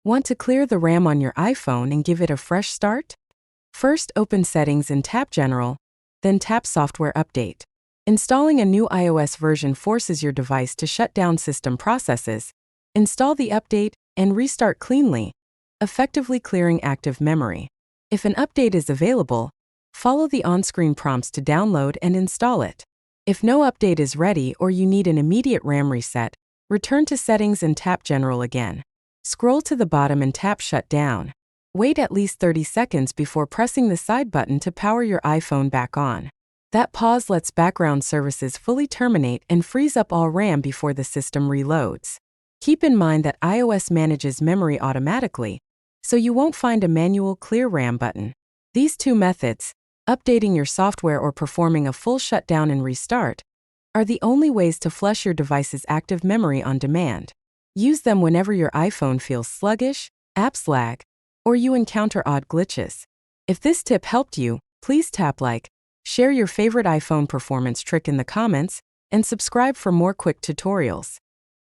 Want to clear the RAM on your iPhone and give it a fresh start? First, open Settings and tap General, then tap Software Update. Installing a new iOS version forces your device to shut down system processes, install the update, and restart cleanly, effectively clearing active memory. If an update is available, follow the on-screen prompts to download and install it. If no update is ready or you need an immediate RAM reset, return to Settings and tap General again. Scroll to the bottom and tap Shut Down. Wait at least 30 seconds before pressing the side button to power your iPhone back on. That pause lets background services fully terminate and frees up all RAM before the system reloads. Keep in mind that iOS manages memory automatically, so you won't find a manual clear RAM button. These two methods, updating your software or performing a full shutdown and restart, are the only ways to flush your device's active memory on demand. Use them whenever your iPhone feels sluggish, apps lag, or you encounter odd glitches. If this tip helped you, please tap like, share your favorite iPhone performance trick in the comments, and subscribe for more quick tutorials.